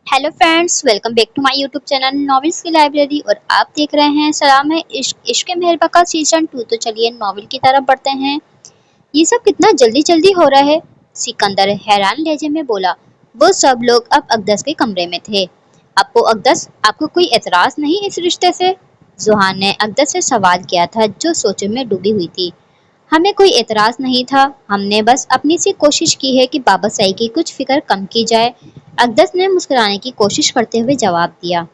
Hello friends, welcome back to my YouTube channel novels की library. और आप देख रहे हैं सलाम है इश्क इश्क मेहरबा का सीजन 2। तो चलिए नॉवेल की तरफ बढ़ते हैं। ये सब कितना जल्दी जल्दी हो रहा है, सिकंदर हैरान लहजे में बोला। वो सब लोग अब अकदस के कमरे में थे। आपको अकदस, आपको कोई एतराज नहीं इस रिश्ते से? जुहान ने अकदस से सवाल किया था, जो सोचों में डूबी हुई थी। हमें कोई एतराज नहीं था, हमने बस अपनी सी कोशिश की है कि बाबा साई की कुछ फिक्र कम की जाए। अकदस ने मुस्कुराने की कोशिश करते हुए जवाब दिया।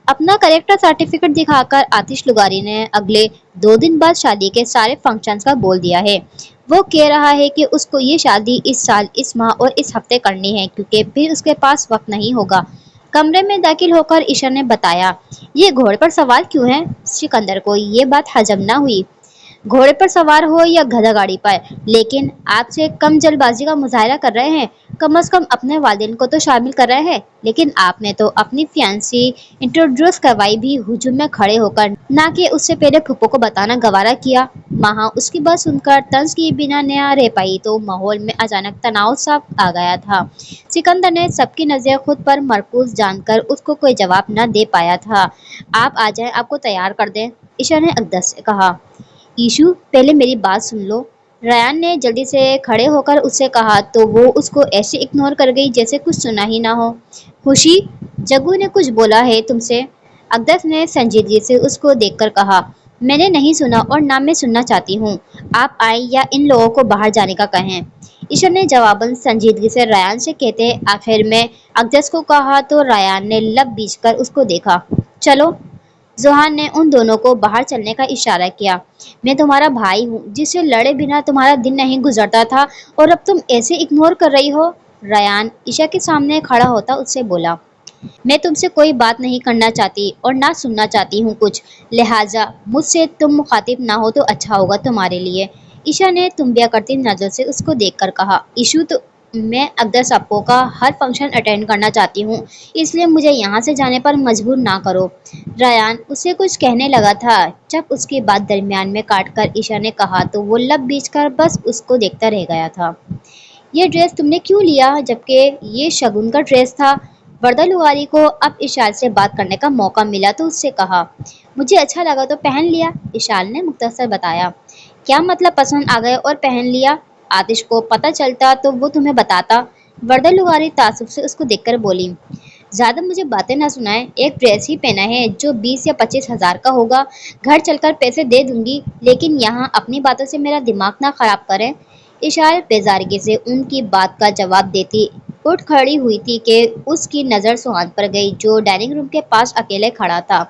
अपना करेक्टर सर्टिफिकेट दिखाकर आतिश लुगारी ने अगले 2 दिन बाद शादी के सारे फंक्शंस का बोल दिया है। वो कह रहा है कि उसको ये शादी इस साल, इस माह और इस हफ्ते करनी है, क्योंकि फिर उसके पास वक्त नहीं होगा। कमरे में दाखिल होकर ईशा ने बताया। ये घोड़े पर सवार क्यों है? सिकंदर को ये बात हजम न हुई। घोड़े पर सवार हो या गधा गाड़ी पर, लेकिन आपसे कम जल्दबाजी का मुजाहरा कर रहे हैं। कम से कम अपने वालिदैन को तो शामिल कर रहे हैं, लेकिन आपने तो अपनी फियांसी इंट्रोड्यूस करवाई भी हुजूम में खड़े होकर, ना कि उससे पहले फूफो को बताना गवारा किया। माँ उसकी बात सुनकर तंज किए बिना नया रह पाई तो माहौल में अचानक तनाव सा आ गया था। सिकंदर ने सबकी नजर खुद पर मरकूज जानकर उसको कोई जवाब न दे पाया था। आप आ जाए, आपको तैयार कर दें, ईशा ने अकदस से कहा। ईशु, पहले मेरी बात सुन लो, रयान ने जल्दी से खड़े होकर उससे कहा, तो वो उसको ऐसे इग्नोर कर गई जैसे कुछ सुना ही ना हो। खुशी, जग्गू ने कुछ बोला है तुमसे? अकदस ने संजीदगी से उसको देखकर कहा। मैंने नहीं सुना और ना मैं सुनना चाहती हूँ। आप आए या इन लोगों को बाहर जाने का कहें। ईशा ने जवाबन संजीदगी से रयान से कहते आखिर में अकदस को कहा, तो रयान ने लब बीच कर उसको देखा। चलो। जोहान ने उन दोनों को बाहर चलने का इशारा किया। मैं तुम्हारा भाई हूँ, जिससे लड़े बिना तुम्हारा दिन नहीं गुजरता था, और अब तुम ऐसे इग्नोर कर रही हो। रयान ईशा के सामने खड़ा होता उससे बोला। मैं तुमसे कोई बात नहीं करना चाहती और ना सुनना चाहती हूँ कुछ, लिहाजा मुझसे तुम मुखातिब ना हो तो अच्छा होगा तुम्हारे लिए। ईशा ने तुम्बिया करती नजर से उसको देखकर कहा। ईशु, तो मैं अकदस अप्पो का हर फंक्शन अटेंड करना चाहती हूँ, इसलिए मुझे यहाँ से जाने पर मजबूर ना करो। रयान उसे कुछ कहने लगा था, जब उसकी बात दरमियान में काटकर ईशा ने कहा, तो वो लब बीच कर बस उसको देखता रह गया था। ये ड्रेस तुमने क्यों लिया, जबकि ये शगुन का ड्रेस था? वर्दा लुगारी को अब इशाल से बात करने का मौका मिला तो उससे कहा। मुझे अच्छा लगा तो पहन लिया, इशाल ने मुख्तसर बताया। क्या मतलब पसंद आ गए और पहन लिया? आतिश को पता चलता तो वो तुम्हें बताता। वर्दा लुगारी तासुब से उसको देखकर बोली। ज्यादा मुझे बातें ना सुनाए, एक ड्रेस ही पहना है जो 20 या 25 हज़ार का होगा। घर चलकर पैसे दे दूंगी, लेकिन यहाँ अपनी बातों से मेरा दिमाग ना खराब करें। इशार बेजारगी से उनकी बात का जवाब देती उठ खड़ी हुई थी कि उसकी नज़र सुहान पर गई, जो डाइनिंग रूम के पास अकेले खड़ा था।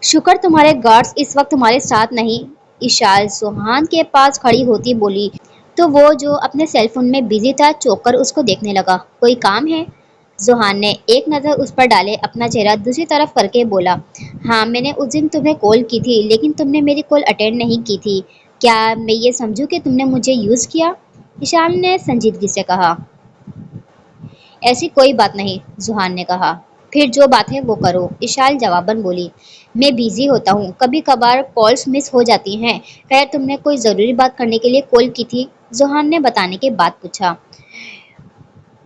शुक्र तुम्हारे गार्ड्स इस वक्त तुम्हारे साथ नहीं, इशार सुहान के पास खड़ी होती बोली। तो वो जो अपने सेल फोन में बिजी था चौंक कर उसको देखने लगा। कोई काम है? जुहान ने एक नज़र उस पर डाले अपना चेहरा दूसरी तरफ करके बोला। हाँ, मैंने उस दिन तुम्हें कॉल की थी, लेकिन तुमने मेरी कॉल अटेंड नहीं की थी। क्या मैं ये समझूं कि तुमने मुझे यूज़ किया? ईशान ने संजीदगी से कहा। ऐसी कोई बात नहीं, जुहान ने कहा। फिर जो बात है वो करो, इशाल जवाबन बोली। मैं बिजी होता हूँ, कभी कभार कॉल्स मिस हो जाती हैं। खैर, तुमने कोई ज़रूरी बात करने के लिए कॉल की थी? जुहान ने बताने के बाद पूछा।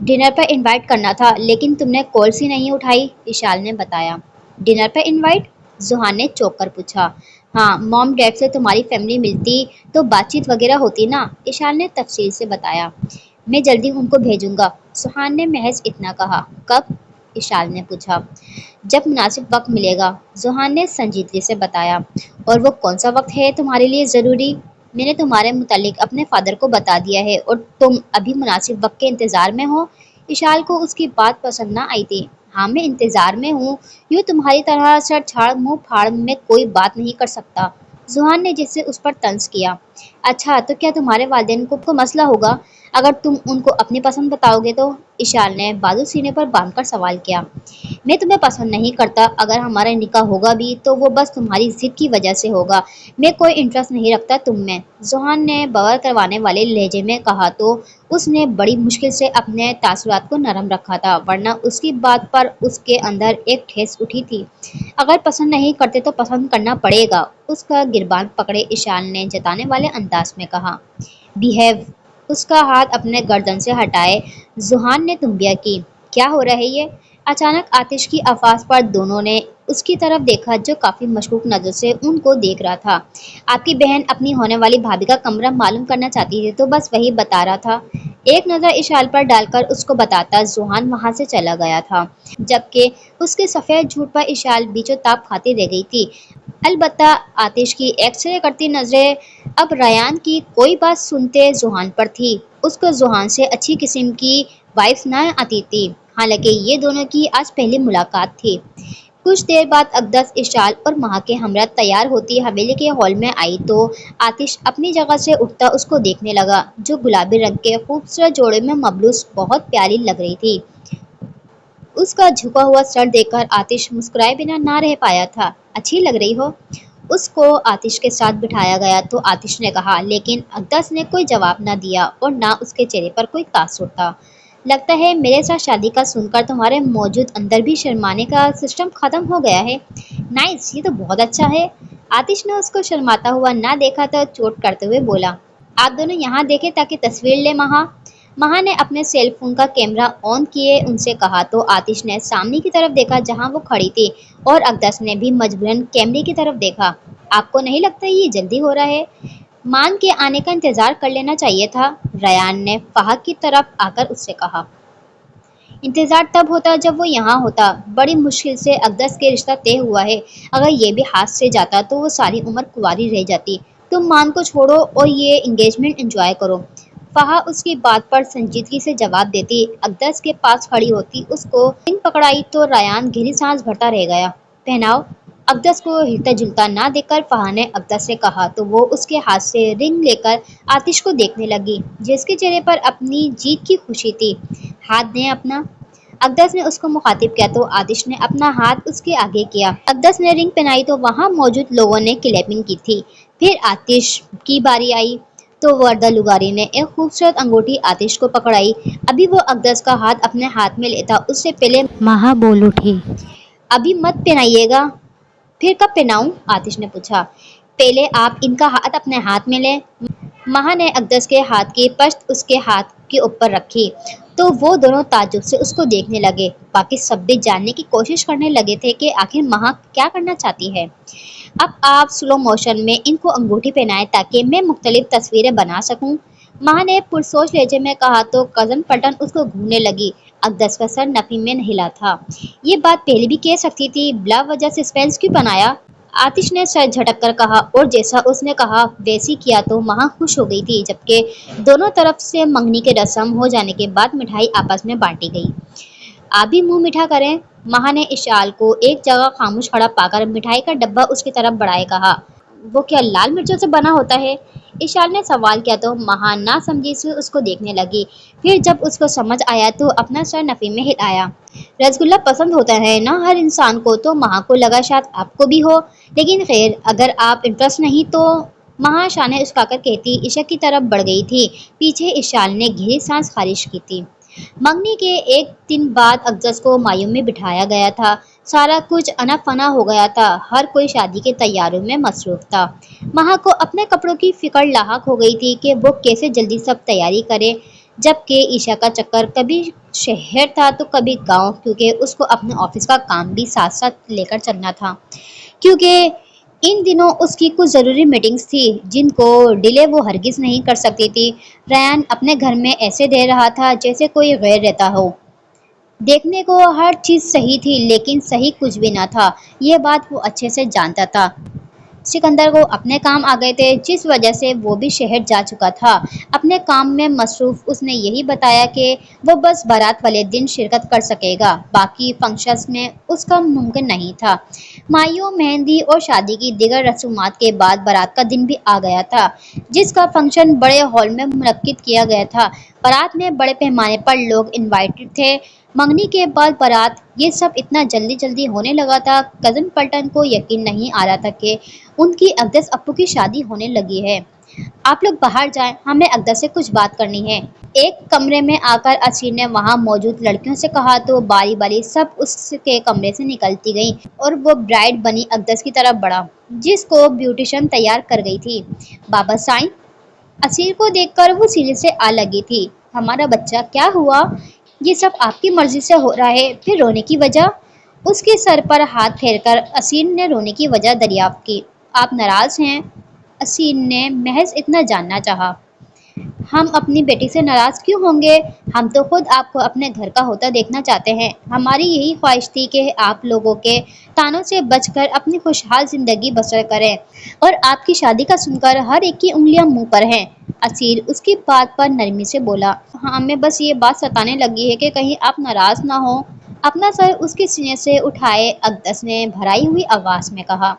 डिनर पर इनवाइट करना था, लेकिन तुमने कॉल्स ही नहीं उठाई, इशाल ने बताया। डिनर पर इनवाइट? जुहान ने चौंक कर पूछा। हाँ, मॉम डैड से तुम्हारी फैमिली मिलती तो बातचीत वगैरह होती ना, इशाल ने तफसील से बताया। मैं जल्दी उनको भेजूंगा, सुहान ने महज इतना कहा। कब? इशाल ने पूछा। जब मुनासिब वक्त मिलेगा, जुहान ने संजीदगी से बताया। और वो कौन सा वक्त है तुम्हारे लिए ज़रूरी? मैंने तुम्हारे मुतालिक अपने फादर को बता दिया है और तुम अभी मुनासिब वक्त के इंतज़ार में हो। इशाल को उसकी बात पसंद ना आई थी। हाँ, मैं इंतज़ार में हूँ, यूँ तुम्हारी तरह सर छाड़ मुँह फाड़ में कोई बात नहीं कर सकता, जुहान ने जिससे उस पर तंज किया। अच्छा, तो क्या तुम्हारे वालिदैन को मसला होगा अगर तुम उनको अपनी पसंद बताओगे तो? इशाल ने बाजू सीने पर बांधकर सवाल किया। मैं तुम्हें पसंद नहीं करता, अगर हमारा निकाह होगा भी तो वो बस तुम्हारी जिद की वजह से होगा। मैं कोई इंटरेस्ट नहीं रखता तुम में, जुहान ने बवाल करवाने वाले लहजे में कहा। तो उसने बड़ी मुश्किल से अपने तासुरात को नरम रखा था, वरना उसकी बात पर उसके अंदर एक ठेस उठी थी। अगर पसंद नहीं करते तो पसंद करना पड़ेगा, उसका गिरबान पकड़े इशाल ने जताने वाले अंदाज में कहा। बिहेव। उसका हाथ अपने गर्दन से हटाए जुहान ने तुम्बिया की। क्या हो रहा है ये? अचानक आतिश की आवाज पर दोनों ने उसकी तरफ देखा, जो काफी मशकूक नजर से उनको देख रहा था। आपकी बहन अपनी होने वाली भाभी का कमरा मालूम करना चाहती थी, तो बस वही बता रहा था। एक नजर इशाल पर डालकर उसको बताता जुहान वहां से चला गया था, जबकि उसके सफेद झूठ पर इशाल बीचों ताप खाती रह गई थी। अलबत्ता आतिश की एक्सरे करती नजरें अब रयान की कोई बात सुनते जुहान पर थी। उसको जुहान से अच्छी किस्म की वाइफ ना आती थी, हालांकि ये दोनों की आज पहली मुलाकात थी। कुछ देर बाद अकदस, इशाल और महा के हमरा तैयार होती हवेली के हॉल में आई तो आतिश अपनी जगह से उठता उसको देखने लगा, जो गुलाबी रंग के खूबसूरत जोड़े में मबलूस बहुत प्यारी लग रही थी। उसका झुका हुआ सर देखकर आतिश मुस्कुराए बिना ना रह पाया था। अच्छी लग रही हो। उसको आतिश के साथ बिठाया गया तो आतिश ने कहा, लेकिन अकदस ने कोई जवाब ना दिया और ना उसके चेहरे पर कोई तासुर था। लगता है मेरे साथ शादी का सुनकर तुम्हारे मौजूद अंदर भी शर्माने का सिस्टम खत्म हो गया है। नाइस, ये तो बहुत अच्छा है। आतिश ने उसको शर्माता हुआ ना देखा तो चोट करते हुए बोला, आप दोनों यहाँ देखे ताकि तस्वीर ले महा। महा ने अपने सेल फोन का कैमरा ऑन किए उनसे कहा तो आतिश ने सामने की तरफ देखा जहां वो खड़ी थी, और अकदस ने भी मजबूरन कैमरे की तरफ देखा। आपको नहीं लगता ये जल्दी हो रहा है? मान के आने का इंतजार कर लेना चाहिए था, रयान ने फहद की तरफ आकर उससे कहा। इंतजार तब होता जब वो यहाँ होता। बड़ी मुश्किल से अकदस के रिश्ता तय हुआ है। अगर ये भी हाथ से जाता तो वो सारी उम्र कुंवारी रह जाती। तुम मान को छोड़ो और ये एंगेजमेंट एंजॉय करो। फहा उसकी बात पर संजीदगी से जवाब देती अकदस के पास खड़ी होती उसको रिंग पकड़ाई तो रयान गहरी सांस भरता रह गया। पहनाओ। अकदस को हिलता जुलता ना देखकर फहा ने अकदस से कहा तो वो उसके हाथ से रिंग लेकर आतिश को देखने लगी, जिसके चेहरे पर अपनी जीत की खुशी थी। हाथ दें अपना। अकदस ने उसको मुखातिब किया तो आतिश ने अपना हाथ उसके आगे किया। अकदस ने रिंग पहनाई तो वहां मौजूद लोगों ने क्लैपिंग की थी। फिर आतिश की बारी आई तो वर्दा लुगारी ने एक खूबसूरत अंगूठी आतिश को पकड़ाई। अभी वो अकदस का हाथ अपने हाथ में लेता उससे पहले महा बोल उठी। अभी मत पहनाइएगा। फिर कब पहनाऊं? आतिश ने पूछा। पहले आप इनका हाथ अपने हाथ में लें। महा ने अकदस के हाथ की पश्त उसके हाथ के ऊपर रखी तो वो दोनों ताज्जुब से उसको देखने लगे। बाकी सब भी जानने की कोशिश करने लगे थे कि आखिर महा क्या करना चाहती है। अब आप स्लो मोशन में इनको अंगूठी पहनाएं ताकि मैं मुख्तलिफ तस्वीरें बना सकूं। महा ने पुरसोच लहजे में कहा तो कजन पलटन उसको घूरने लगी। अकदस का सर नफी में नहीं हिला था। ये बात पहले भी कह सकती थी, बिला वजह सस्पेंस क्यों बनाया? आतिश ने सर झटक कर कहा और जैसा उसने कहा वैसी किया तो महा खुश हो गई थी, जबकि दोनों तरफ से मंगनी के रस्म हो जाने के बाद मिठाई आपस में बांटी गई। आप भी मुंह मीठा करें। महा ने इशाल को एक जगह खामोश खड़ा पाकर मिठाई का डब्बा उसकी तरफ बढ़ाए कहा। वो क्या लाल मिर्चों से बना होता है? इशाल ने सवाल किया तो महा ना समझी से उसको देखने लगी। फिर जब उसको समझ आया तो अपना सर नफी में हिलाया। रसगुल्ला पसंद होता है ना हर इंसान को, तो महा को लगा शायद आपको भी हो, लेकिन खैर अगर आप इंटरेस्ट नहीं तो। महा शाने उसकाकर कहती इशा की तरफ बढ़ गई थी। पीछे इशाल ने गहरी सांस खारिज की थी। मंगनी के एक दिन बाद अकदस को मायूं में बिठाया गया था। सारा कुछ अना फना हो गया था। हर कोई शादी के तैयारियों में मसरूफ था। महा को अपने कपड़ों की फिक्र लाहक हो गई थी कि वो कैसे जल्दी सब तैयारी करे, जबकि ईशा का चक्कर कभी शहर था तो कभी गांव, क्योंकि उसको अपने ऑफिस का काम भी साथ साथ लेकर चलना था। क्योंकि इन दिनों उसकी कुछ ज़रूरी मीटिंग्स थी जिनको डिले वो हरगिज़ नहीं कर सकती थी। रयान अपने घर में ऐसे रह रहा था जैसे कोई गैर रहता हो। देखने को हर चीज़ सही थी लेकिन सही कुछ भी ना था। ये बात वो अच्छे से जानता था। सिकंदर को अपने काम आ गए थे, जिस वजह से वो भी शहर जा चुका था। अपने काम में मसरूफ उसने यही बताया कि वो बस बारात वाले दिन शिरकत कर सकेगा, बाकी फंक्शंस में उसका मुमकिन नहीं था। मायूं, मेहंदी और शादी की दीगर रसूमात के बाद बारात का दिन भी आ गया था, जिसका फंक्शन बड़े हॉल में मुनक्किद किया गया था। बारात में बड़े पैमाने पर लोग इनवाइटेड थे। मंगनी के बाद बारात, ये सब इतना जल्दी जल्दी होने लगा था। कजन पलटन को यकीन नहीं आ रहा था कि उनकी अकदस अप्पू की शादी होने लगी है। आप लोग बाहर जाएं, हमें अकदस से कुछ बात करनी है। एक कमरे में आकर असीर ने वहां मौजूद लड़कियों से कहा तो बारी बारी सब उसके कमरे से निकलती गईं और वो ब्राइड बनी अकदस की तरफ बढ़ा, जिसको ब्यूटिशियन तैयार कर गई थी। बाबा साईं। असीर को देखकर वो सीढ़ी से आ लगी थी। हमारा बच्चा क्या हुआ? یہ سب آپ کی مرضی سے ہو رہا ہے، پھر رونے کی وجہ؟ اس کے سر پر ہاتھ پھیر کر اسیر نے رونے کی وجہ دریافت کی۔ آپ ناراض ہیں؟ اسیر نے محض اتنا جاننا چاہا۔ ہم اپنی بیٹی سے ناراض کیوں ہوں گے؟ ہم تو خود آپ کو اپنے گھر کا ہوتا دیکھنا چاہتے ہیں۔ ہماری یہی خواہش تھی کہ آپ لوگوں کے طعنوں سے بچ کر اپنی خوشحال زندگی بسر کریں، اور آپ کی شادی کا سن کر ہر ایک کی انگلیاں منہ پر ہیں۔ اسیر اس کی بات پر نرمی سے بولا، ہمیں بس یہ بات ستانے لگی ہے کہ کہیں آپ ناراض نہ ہوں۔ اپنا سر اس کے سینے سے اٹھائے اقدس نے بھرائی ہوئی آواز میں کہا،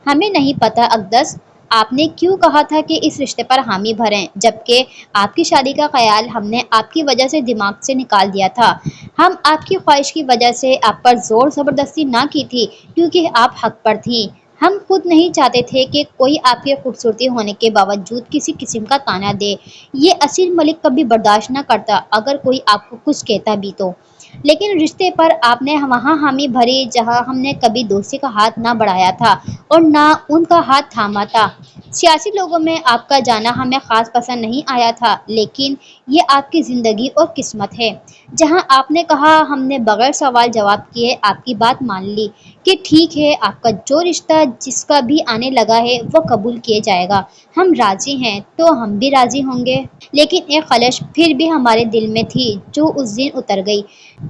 ہمیں نہیں پتہ اقدس، آپ نے کیوں کہا تھا کہ اس رشتے پر حامی بھریں، جبکہ آپ کی شادی کا خیال ہم نے آپ کی وجہ سے دماغ سے نکال دیا تھا۔ ہم آپ کی خواہش کی وجہ سے آپ پر زور زبردستی نہ کی تھی، کیونکہ آپ حق پر تھیں۔ ہم خود نہیں چاہتے تھے کہ کوئی آپ کے خوبصورتی ہونے کے باوجود کسی قسم کا طعنہ دے۔ یہ اسیر ملک کبھی برداشت نہ کرتا اگر کوئی آپ کو کچھ کہتا بھی تو۔ لیکن رشتے پر آپ نے وہاں حامی بھری جہاں ہم نے کبھی دوستی کا ہاتھ نہ بڑھایا تھا اور نہ ان کا ہاتھ تھاما تھا۔ سیاسی لوگوں میں آپ کا جانا ہمیں خاص پسند نہیں آیا تھا، لیکن یہ آپ کی زندگی اور قسمت ہے۔ جہاں آپ نے کہا ہم نے بغیر سوال جواب کیے آپ کی بات مان لی کہ ٹھیک ہے، آپ کا جو رشتہ جس کا بھی آنے لگا ہے وہ قبول کیا جائے گا۔ ہم راضی ہیں تو ہم بھی راضی ہوں گے۔ لیکن ایک خلش پھر بھی ہمارے دل میں تھی جو اس دن اتر گئی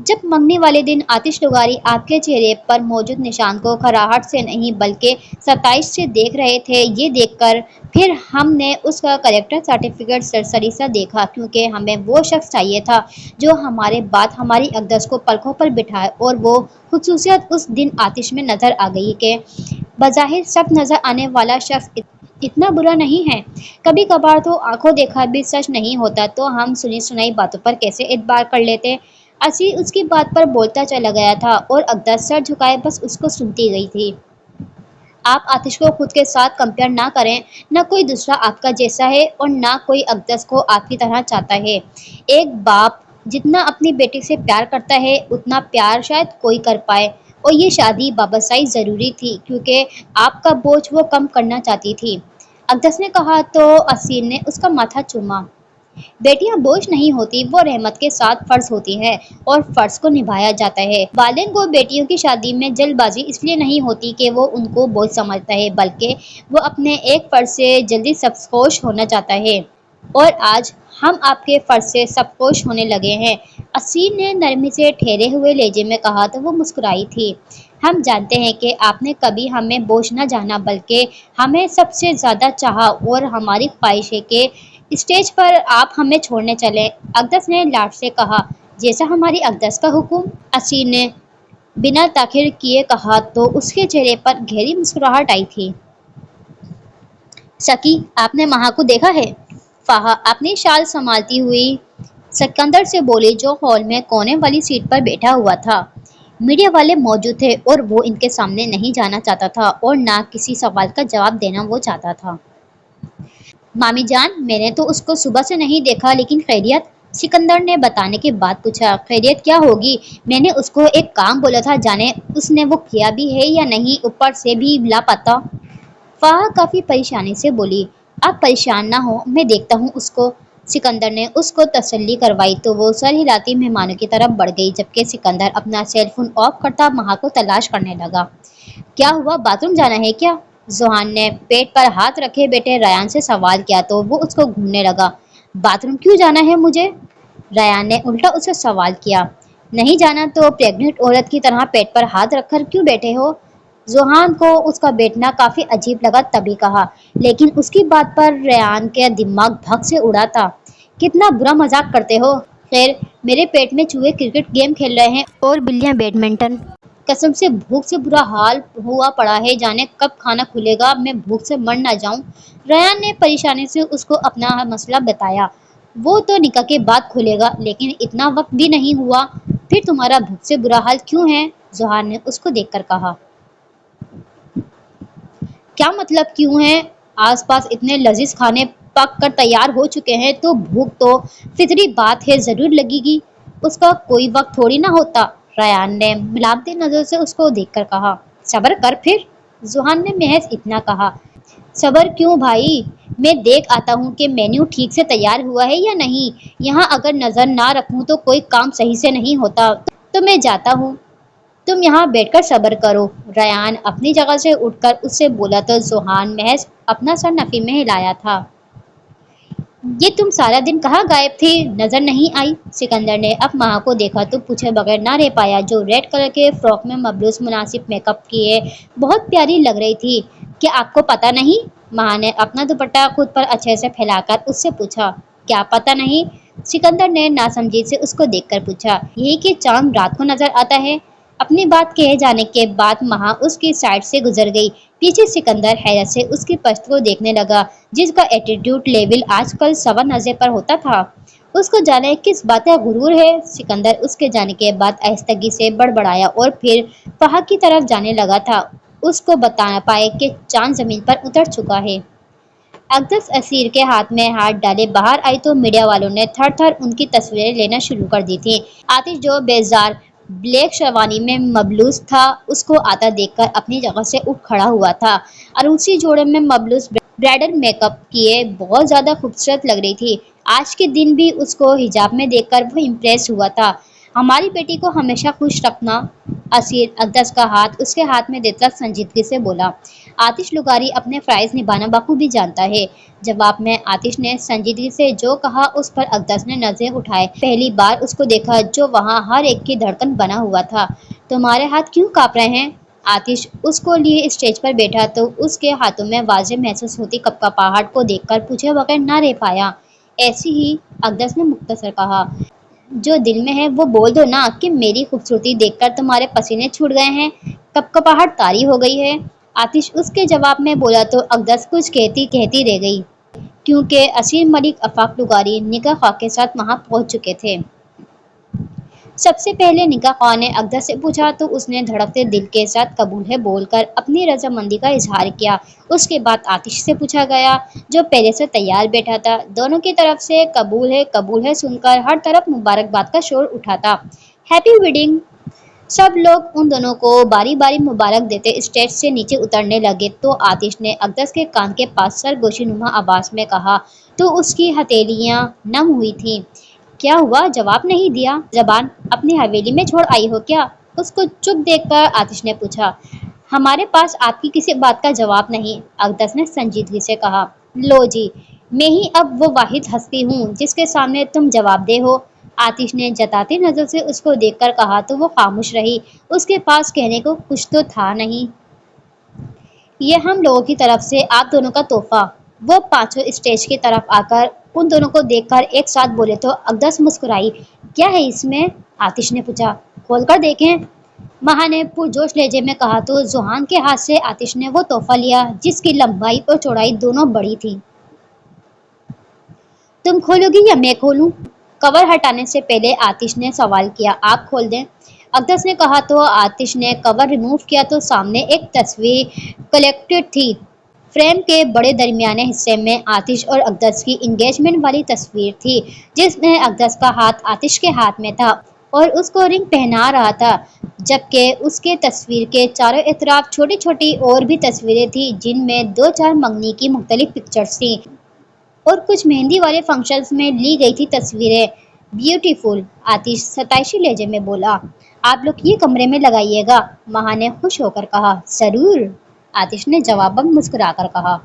جب منگنی والے دن آتش لغاری آپ کے چہرے پر موجود نشان کو کراہٹ سے نہیں بلکہ ستائش سے دیکھ رہے تھے۔ یہ دیکھ کر پھر ہم نے اس کا کریکٹر سرٹیفکیٹ سرسری سا دیکھا، کیونکہ ہمیں وہ شخص چاہیے تھا جو ہمارے بعد ہماری اقدس کو پلکوں پر بٹھائے، اور وہ خصوصیت اس دن آتش میں نظر آ گئی کہ بظاہر سخت نظر آنے والا شخص اتنا برا نہیں ہے۔ کبھی کبھار تو آنکھوں دیکھا بھی سچ نہیں ہوتا، تو ہم سنی سنائی باتوں پر کیسے اعتبار کر لیتے۔ اسیر اس کی بات پر بولتا چلا گیا تھا اور اقدس سر جھکائے بس اس کو سنتی گئی تھی۔ آپ آتش کو خود کے ساتھ کمپیئر نہ کریں، نہ کوئی دوسرا آپ کا جیسا ہے اور نہ کوئی اقدس کو آپ کی طرح چاہتا ہے۔ ایک باپ جتنا اپنی بیٹی سے پیار کرتا ہے اتنا پیار شاید کوئی کر پائے، اور یہ شادی بابسائی ضروری تھی کیونکہ آپ کا بوجھ وہ کم کرنا چاہتی تھی، اقدس نے کہا تو اسیر نے اس کا ماتھا چوما۔ بیٹیاں بوجھ نہیں ہوتی، وہ رحمت کے ساتھ فرض ہوتی ہیں اور فرض کو نبھایا جاتا ہے۔ والدین کو بیٹیوں کی شادی میں جلد بازی اس لیے نہیں ہوتی کہ وہ ان کو بوجھ سمجھتا ہے، بلکہ وہ اپنے ایک فرض سے جلدی سرفوش ہونا چاہتا ہے، اور آج ہم آپ کے فرض سے سرفوش ہونے لگے ہیں۔ اسیر نے نرمی سے ٹھہرے ہوئے لہجے میں کہا تو وہ مسکرائی تھی۔ ہم جانتے ہیں کہ آپ نے کبھی ہمیں بوجھ نہ جانا بلکہ ہمیں سب سے زیادہ چاہا، اور ہماری خواہش ہے کہ اسٹیج پر آپ ہمیں چھوڑنے چلیں، اقدس نے لاڈ سے کہا۔ جیسا ہماری اقدس کا حکم، اسیر نے بنا تاخیر کیے کہا تو اس کے چہرے پر گہری مسکراہٹ آئی تھی۔ سکی، آپ نے مہا کو دیکھا ہے؟ فہا اپنی شال سنبھالتی ہوئی سکندر سے بولی جو ہال میں کونے والی سیٹ پر بیٹھا ہوا تھا۔ میڈیا والے موجود تھے اور وہ ان کے سامنے نہیں جانا چاہتا تھا اور نہ کسی سوال کا جواب دینا وہ چاہتا تھا۔ مامی جان، میں نے تو اس کو صبح سے نہیں دیکھا، لیکن خیریت؟ سکندر نے بتانے کے بعد پوچھا۔ خیریت کیا ہوگی، میں نے اس کو ایک کام بولا تھا، جانے اس نے وہ کیا بھی ہے یا نہیں، اوپر سے بھی لاپتہ۔ فہا کافی پریشانی سے بولی، آپ پریشان نہ ہوں، میں دیکھتا ہوں اس کو۔ سکندر نے اس کو تسلی کروائی تو وہ سر ہلاتی مہمانوں کی طرف بڑھ گئی، جبکہ سکندر اپنا سیل فون آف کرتا مہا کو تلاش کرنے لگا۔ کیا ہوا، باتھ روم جانا ہے کیا؟ ذوحان نے پیٹ پر ہاتھ رکھے بیٹھے ریان سے سوال کیا تو وہ اس کو گھورنے لگا۔ باتھ روم کیوں جانا ہے مجھے؟ ریان نے الٹا اسے سوال کیا۔ نہیں جانا تو پریگننٹ عورت کی طرح پیٹ پر ہاتھ رکھ کر کیوں بیٹھے ہو؟ ذوحان کو اس کا بیٹھنا کافی عجیب لگا، تبھی کہا، لیکن اس کی بات پر ریان کا دماغ بھگ سے اڑا تھا۔ کتنا برا مذاق کرتے ہو؟ خیر، میرے پیٹ میں چوہے کرکٹ گیم کھیل رہے ہیں اور بلیاں بیڈمنٹن۔ قسم سے بھوک سے برا حال ہوا پڑا ہے، جانے کب کھانا کھلے گا، میں بھوک سے مر نہ جاؤں۔ ریان نے پریشانی سے اس کو اپنا مسئلہ بتایا۔ وہ تو نکاح کے بعد کھلے گا، لیکن اتنا وقت بھی نہیں ہوا، پھر تمہارا بھوک سے برا حال کیوں ہے؟ ذوحان نے اس کو دیکھ کر کہا۔ کیا مطلب کیوں ہے؟ آس پاس اتنے لذیذ کھانے پک کر تیار ہو چکے ہیں تو بھوک تو فطری بات ہے، ضرور لگے گی، اس کا کوئی وقت تھوڑی نہ ہوتا۔ ریان نے ملامتی نظر سے اس کو دیکھ کر کہا۔ صبر کر پھر، ذوحان نے محض اتنا کہا۔ صبر کیوں بھائی، میں دیکھ آتا ہوں کہ مینیو ٹھیک سے تیار ہوا ہے یا نہیں۔ یہاں اگر نظر نہ رکھوں تو کوئی کام صحیح سے نہیں ہوتا، تو میں جاتا ہوں۔ تم یہاں بیٹھ کر صبر کرو۔ ریان اپنی جگہ سے اٹھ کر اس سے بولا تو زوہان محض اپنا سر نفی میں ہلایا تھا۔ یہ تم سارا دن کہاں غائب تھی؟ نظر نہیں آئی؟ سکندر نے اب مہا کو دیکھا تو پوچھے بغیر نہ رہ پایا، جو ریڈ کلر کے فراک میں ملبوس مناسب میک اپ کیے بہت پیاری لگ رہی تھی۔ کیا آپ کو پتہ نہیں؟ مہا نے اپنا دوپٹہ خود پر اچھے سے پھیلا کر اس سے پوچھا۔ کیا پتہ نہیں؟ سکندر نے ناسمجھی سے اس کو دیکھ کر پوچھا۔ یہی کہ چاند رات کو نظر آتا ہے۔ اپنی بات کہے جانے کے بعد مہا اس کی سائڈ سے گزر گئی۔ پیچھے سکندر حیرت سے اس کی پشت کو دیکھنے لگا، جس کا ایٹیٹیوڈ لیول آج کل سوا نظر پر ہوتا تھا۔ اس کو جانے کس بات کا غرور ہے؟ سکندر اس کے جانے کے بعد آہستگی سے بڑبڑایا اور پھر پہاڑ کی طرف جانے لگا تھا، اس کو بتا نہ پائے کہ چاند زمین پر اتر چکا ہے۔ اقدس اسیر کے ہاتھ میں ہاتھ ڈالے باہر آئی تو میڈیا والوں نے تھر تھر ان کی تصویریں لینا شروع کر دی تھیں۔ آتش جو بیزار بلیک شیروانی میں ملبوس تھا، اس کو آتا دیکھ کر اپنی جگہ سے اٹھ کھڑا ہوا تھا۔ عروسی جوڑے میں ملبوس برائڈل میک اپ کیے بہت زیادہ خوبصورت لگ رہی تھی۔ آج کے دن بھی اس کو حجاب میں دیکھ کر وہ امپریس ہوا تھا۔ ہماری بیٹی کو ہمیشہ خوش رکھنا۔ اسیر اقدس کا ہاتھ اس کے ہاتھ میں دیتا سنجیدگی سے بولا۔ آتش لغاری اپنے فرائض نبھانا بخوبی جانتا ہے۔ جواب میں آتش نے سنجیدگی سے جو کہا اس پر اقدس نے نظریں اٹھائے پہلی بار اس کو دیکھا جو وہاں ہر ایک کی دھڑکن بنا ہوا تھا۔ تمہارے ہاتھ کیوں کانپ رہے ہیں؟ آتش اس کو لیے اسٹیج پر بیٹھا تو اس کے ہاتھوں میں واضح محسوس ہوتی کپکپاہٹ کو دیکھ کر پوچھے بغیر نہ رہ پایا۔ ایسی ہی، اقدس نے مختصر کہا۔ جو دل میں ہے وہ بول دو نا کہ میری خوبصورتی دیکھ کر تمہارے پسینے چھوٹ گئے ہیں، کپکپاہٹ طاری ہو گئی ہے۔ آتش اس کے جواب میں بولا تو اقدس کچھ کہتی رہ گئی، کیونکہ اسیر ملک آفاق لغاری نگاہ خواہ کے ساتھ وہاں پہنچ چکے تھے۔ سب سے پہلے نگاہ خواہ نے اقدس سے پوچھا تو اس نے دھڑکتے دل کے ساتھ قبول ہے بول کر اپنی رضامندی کا اظہار کیا۔ اس کے بعد آتش سے پوچھا گیا، جو پہلے سے تیار بیٹھا تھا۔ دونوں کی طرف سے قبول ہے سن کر ہر طرف مبارکباد کا شور اٹھا تھا۔ Happy wedding! سب لوگ ان دونوں کو باری باری مبارک دیتے اسٹیج سے نیچے اترنے لگے تو آتش نے اقدس کے کان کے پاس سرگوشی نما آواز میں کہا تو اس کی ہتھیلیاں نم ہوئی تھیں۔ کیا ہوا؟ جواب نہیں دیا؟ زبان اپنی حویلی میں چھوڑ آئی ہو کیا؟ اس کو چپ دیکھ کر آتش نے پوچھا۔ ہمارے پاس آپ کی کسی بات کا جواب نہیں، اقدس نے سنجیدگی سے کہا۔ لو جی، میں ہی اب وہ واحد ہستی ہوں جس کے سامنے تم جواب دہ ہو، آتش نے جتاتی نظر سے اس کو دیکھ کر کہا تو وہ خاموش رہی۔ اس کے پاس کہنے کو کچھ تو تھا نہیں۔ یہ ہم لوگوں کی طرف سے آپ دونوں کا تحفہ۔ وہ پانچوں اسٹیج کی طرف آ کر ان دونوں کو دیکھ کر ایک ساتھ بولے تو اقدس مسکرائی۔ کیا ہے اس میں؟ آتش نے پوچھا۔ کھول کر دیکھیں، مہا نے پرجوش لہجے میں کہا تو زوہان کے ہاتھ سے آتش نے وہ تحفہ لیا جس کی لمبائی اور چوڑائی دونوں بڑی تھی۔ تم کھولو گی یا میں کھولوں؟ کور ہٹانے سے پہلے آتش نے سوال کیا۔ آپ کھول دیں، اقدس نے کہا تو آتش نے کور ریموو کیا تو سامنے ایک تصویر کلیکٹڈ تھی۔ فریم کے بڑے درمیانے حصے میں آتش اور اقدس کی انگیجمنٹ والی تصویر تھی، جس میں اقدس کا ہاتھ آتش کے ہاتھ میں تھا اور اس کو رنگ پہنا رہا تھا، جبکہ اس کے تصویر کے چاروں اطراف چھوٹی چھوٹی اور بھی تصویریں تھیں جن میں 2-4 منگنی کی مختلف پکچرز تھیں اور کچھ مہندی والے فنکشنز میں لی گئی تھی تصویریں۔ بیوٹیفل! آتش ستائشی لہجے میں بولا۔ آپ لوگ یہ کمرے میں لگائیے گا، مہا نے خوش ہو کر کہا۔ ضرور! آتش نے جواباً مسکرا کر کہا۔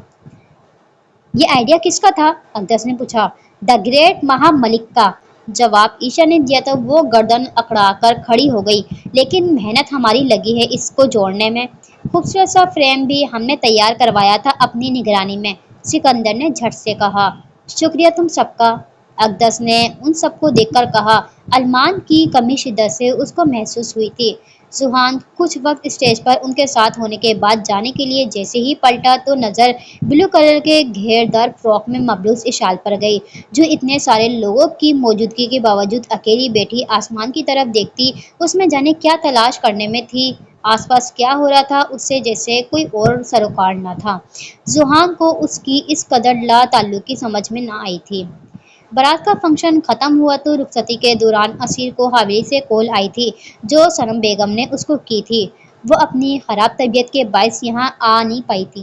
یہ آئیڈیا کس کا تھا؟ اقدس نے پوچھا۔ دی گریٹ مہا ملک کا، جواب ایشا نے دیا تو وہ گردن اکڑا کر کھڑی ہو گئی۔ لیکن محنت ہماری لگی ہے اس کو جوڑنے میں۔ خوبصورت سا فریم بھی ہم نے تیار کروایا تھا اپنی نگرانی میں، سکندر نے جھٹ سے کہا۔ شکریہ تم سب کا، اقدس نے ان سب کو دیکھ کر کہا۔ المان کی کمی شدت سے اس کو محسوس ہوئی تھی۔ زوہان کچھ وقت اسٹیج پر ان کے ساتھ ہونے کے بعد جانے کے لیے جیسے ہی پلٹا تو نظر بلو کلر کے گھیر دار فراک میں ملبوس اشال پر گئی، جو اتنے سارے لوگوں کی موجودگی کے باوجود اکیلی بیٹھی آسمان کی طرف دیکھتی اس میں جانے کیا تلاش کرنے میں تھی۔ آس پاس کیا ہو رہا تھا اس سے جیسے کوئی اور سروکار نہ تھا۔ زوہان کو اس کی اس قدر لا تعلقی سمجھ میں نہ آئی تھی۔ بارات کا فنکشن ختم ہوا تو رخصتی کے دوران اسیر کو حویلی سے کال آئی تھی جو صنم بیگم نے اس کو کی تھی۔ وہ اپنی خراب طبیعت کے باعث یہاں آ نہیں پائی تھی،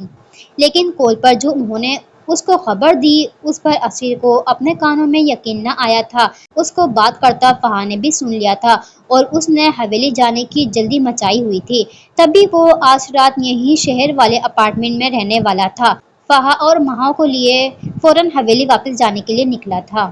لیکن کال پر جو انہوں نے اس کو خبر دی۔ اس پر اسیر کو اپنے کانوں میں یقین نہ آیا تھا۔ اس کو بات کرتا فہا نے بھی سن لیا تھا اور اس نے حویلی جانے کی جلدی مچائی ہوئی تھی۔ تبھی وہ آج رات یہیں شہر والے اپارٹمنٹ میں رہنے والا تھا۔ فہا اور مہا کو لیے فوراً حویلی واپس جانے کے لیے نکلا تھا۔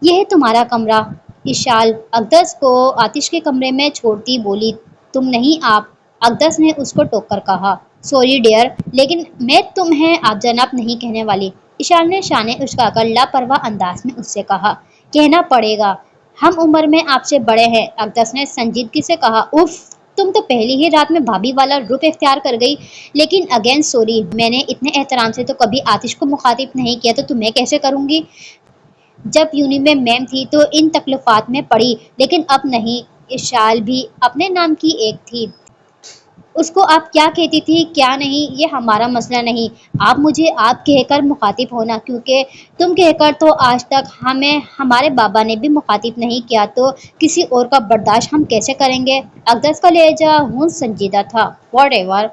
یہ ہے تمہارا کمرہ، اشال اقدس کو آتش کے کمرے میں چھوڑتی بولی۔ تم نہیں آپ، اقدس نے اس کو ٹوک کر کہا۔ سوری ڈیئر، لیکن میں تمہیں آپ جناب نہیں کہنے والی، اشال نے شانے اچکا کر لاپرواہ انداز میں اس سے کہا۔ کہنا پڑے گا، ہم عمر میں آپ سے بڑے ہیں، اقدس نے سنجیدگی سے کہا۔ اف، تم تو پہلی ہی رات میں بھابھی والا رخ اختیار کر گئی۔ لیکن اگین سوری، میں نے اتنے احترام سے تو کبھی آتش کو مخاطب نہیں کیا تو تمہیں کیسے کروں گی؟ جب یونی میں میم تھی تو ان تکلفات میں پڑی، لیکن اب نہیں۔ اشال بھی اپنے نام کی ایک تھی۔ اس کو آپ کیا کہتی تھی کیا نہیں یہ ہمارا مسئلہ نہیں۔ آپ مجھے آپ کہہ کر مخاطب ہونا، کیونکہ تم کہہ کر تو آج تک ہمیں ہمارے بابا نے بھی مخاطب نہیں کیا، تو کسی اور کا برداشت ہم کیسے کریں گے؟ اقدس کا لہجہ ہوں سنجیدہ تھا۔ واٹ ایور،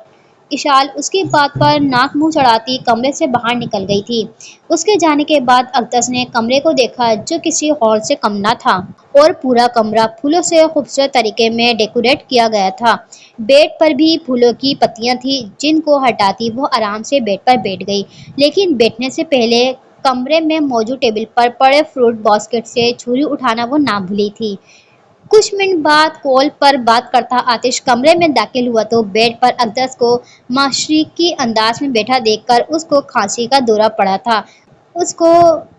اشال اس کی بات پر ناک منہ چڑھاتی کمرے سے باہر نکل گئی تھی۔ اس کے جانے کے بعد اقدس نے کمرے کو دیکھا جو کسی ہال سے کم نہ تھا، اور پورا کمرہ پھولوں سے خوبصورت طریقے میں ڈیکوریٹ کیا گیا تھا۔ بیڈ پر بھی پھولوں کی پتیاں تھیں جن کو ہٹاتی وہ آرام سے بیڈ پر بیٹھ گئی، لیکن بیٹھنے سے پہلے کمرے میں موجود ٹیبل پر پڑے فروٹ باسکٹ سے چھری اٹھانا وہ نہ بھولی تھی۔ کچھ منٹ بعد کال پر بات کرتا آتش کمرے میں داخل ہوا تو بیڈ پر اقدس کو مشرقی انداز میں بیٹھا دیکھ کر اس کو کھانسی کا دورہ پڑا تھا۔ اس کو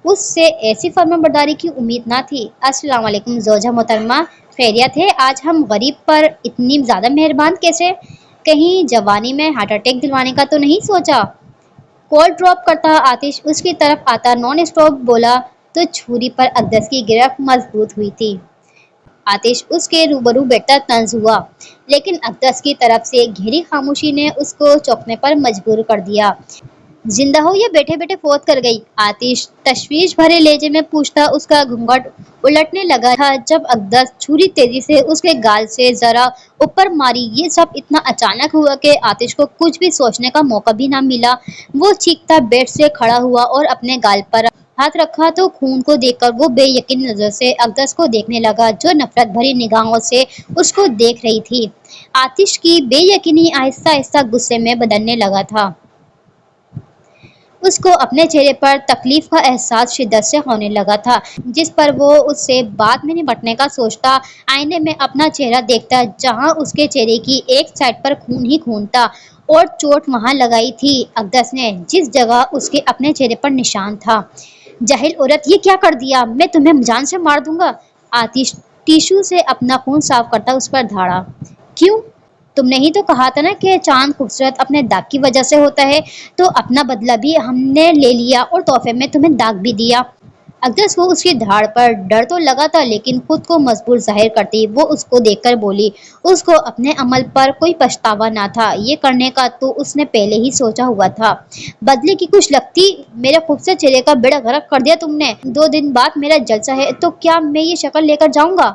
اس سے ایسی فرمانبرداری کی امید نہ تھی۔ السلام علیکم زوجہ محترمہ، خیریت ہے؟ آج ہم غریب پر اتنی زیادہ مہربان کیسے؟ کہیں جوانی میں ہارٹ اٹیک دلوانے کا تو نہیں سوچا؟ کال ڈراپ کرتا آتش اس کی طرف آتا نان اسٹاپ بولا تو چھری پر اقدس کی گرفت مضبوط ہوئی تھی۔ آتش اس کے روبرو بیٹھتا طنز ہوا، لیکن اقدس کی طرف سے گہری خاموشی نے اس کو چونکنے پر مجبور کر دیا۔ زندہ ہو یا بیٹھے بیٹھے فوت کر گئی؟ آتش تشویش بھرے لہجے میں پوچھتا اس کا گھونگھٹ الٹنے لگا تھا جب اقدس چھری تیزی سے اس کے گال سے ذرا اوپر ماری۔ یہ سب اتنا اچانک ہوا کہ آتش کو کچھ بھی سوچنے کا موقع بھی نہ ملا۔ وہ چیختا بیڈ سے کھڑا ہوا اور اپنے گال پر ہاتھ رکھا تو خون کو دیکھ کر وہ بے یقین نظر سے اقدس کو دیکھنے لگا جو نفرت بھری نگاہوں سے اس کو دیکھ رہی تھی۔ آتش کی بے یقینی آہستہ آہستہ غصے میں بدلنے لگا تھا۔ اس کو اپنے چہرے پر تکلیف کا احساس شدت سے ہونے لگا تھا، جس پر وہ اس سے بعد میں نمٹنے کا سوچتا۔ آئینے میں اپنا چہرہ دیکھتا جہاں اس کے چہرے کی ایک سائڈ پر خون ہی خون تھا، اور چوٹ وہاں لگائی تھی اقدس نے جس جگہ اس کے اپنے چہرے پر نشان تھا۔ جاہل عورت، یہ کیا کر دیا؟ میں تمہیں جان سے مار دوں گا۔ آتش ٹیشو سے اپنا خون صاف کرتا اس پر دھاڑا۔ کیوں؟ تم نے ہی تو کہا تھا نا کہ چاند خوبصورت اپنے داغ کی وجہ سے ہوتا ہے، تو اپنا بدلہ بھی ہم نے لے لیا اور تحفے میں تمہیں داغ بھی دیا۔ اقدس کو اس کی دھاڑ پر ڈر تو لگا تھا، لیکن خود کو مجبور ظاہر کرتی وہ اس کو دیکھ کر بولی۔ اس کو اپنے عمل پر کوئی پچھتاوا نہ تھا، یہ کرنے کا تو اس نے پہلے ہی سوچا ہوا تھا۔ بدلے کی کچھ لگتی؟ میرے خوبصورت چہرے کا بیڑا غرق کر دیا تم نے۔ 2 دن بعد میرا جلسہ ہے تو کیا میں یہ شکل لے کر جاؤں گا؟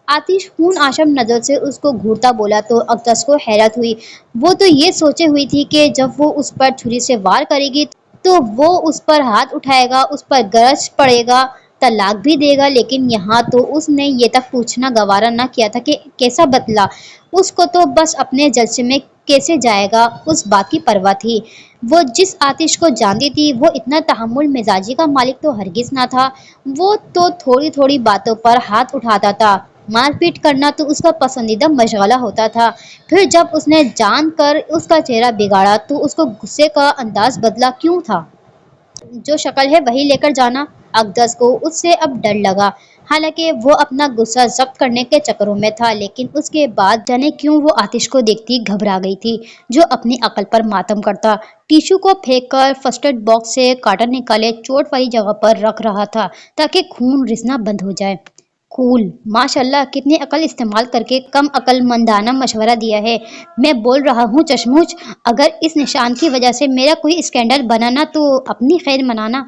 آتش خون آشم نظر سے اس کو گھورتا بولا تو اقدس کو حیرت ہوئی۔ وہ تو یہ سوچے ہوئی تھی کہ جب وہ اس پر چھری سے وار کرے گی تو وہ اس پر ہاتھ اٹھائے گا، اس پر گرج پڑے گا، طلاق بھی دے گا، لیکن یہاں تو اس نے یہ تک پوچھنا گوارا نہ کیا تھا کہ کیسا بدلہ۔ اس کو تو بس اپنے جلسے میں کیسے جائے گا اس بات کی پرواہ تھی۔ وہ جس آتش کو جانتی تھی وہ اتنا تحمل مزاجی کا مالک تو ہرگز نہ تھا۔ وہ تو تھوڑی تھوڑی باتوں پر ہاتھ اٹھاتا تھا، مار پیٹ کرنا تو اس کا پسندیدہ مشغلہ ہوتا تھا۔ پھر جب اس نے جان کر اس کا چہرہ بگاڑا تو اس کو غصے کا انداز بدلا کیوں تھا؟ جو شکل ہے وہی لے کر جانا۔ اقدس کو اس سے اب ڈر لگا، حالانکہ وہ اپنا غصہ ضبط کرنے کے چکروں میں تھا، لیکن اس کے بعد جانے کیوں وہ آتش کو دیکھتی گھبرا گئی تھی جو اپنی عقل پر ماتم کرتا۔ ٹیشو کو پھینک کر فرسٹ ایڈ باکس سے کاٹن نکالے چوٹ والی جگہ پر رکھ رہا تھا تاکہ خون رسنا بند ہو جائے۔ کول، ماشاء اللہ کتنی عقل استعمال کر کے کم عقل مندانہ مشورہ دیا ہے۔ میں بول رہا ہوں چشموچ، اگر اس نشان کی وجہ سے میرا کوئی اسکینڈل بنانا تو اپنی خیر منانا،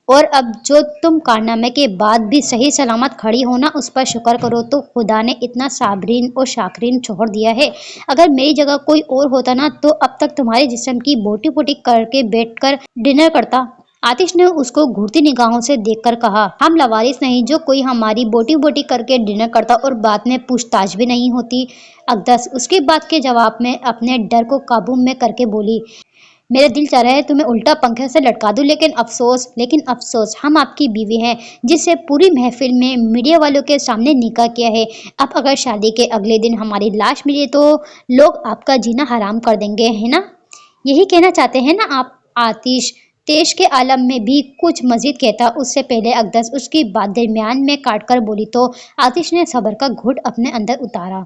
اور اب جو تم کارنامے کے بعد بھی صحیح سلامت کھڑی ہونا اس پر شکر کرو تو خدا نے اتنا صابرین اور شاکرین چھوڑ دیا ہے۔ اگر میری جگہ کوئی اور ہوتا نا تو اب تک تمہارے جسم کی بوٹی بوٹی کر کے بیٹھ کر ڈنر کرتا۔ आतिश ने उसको घूरती निगाहों से देखकर कहा, हम लवारिस नहीं जो कोई हमारी बोटी बोटी करके डिनर करता और बाद में पूछताछ भी नहीं होती। अकदस उसकी बात के जवाब में अपने डर को काबू में करके बोली, मेरा दिल चाह रहा है तुम्हें उल्टा पंखे से लटका दूं, लेकिन अफसोस हम आपकी बीवी हैं जिसे पूरी महफिल में मीडिया वालों के सामने निकाह किया है। अब अगर शादी के अगले दिन हमारी लाश मिले तो लोग आपका जीना हराम कर देंगे, है ना? यही कहना चाहते हैं ना आप? आतिश तेज के आलम में भी कुछ मजीद कहता उससे पहले अकदस उसकी बात दरमियान में काट कर बोली तो आतिश ने सब्र का घुट अपने अंदर उतारा।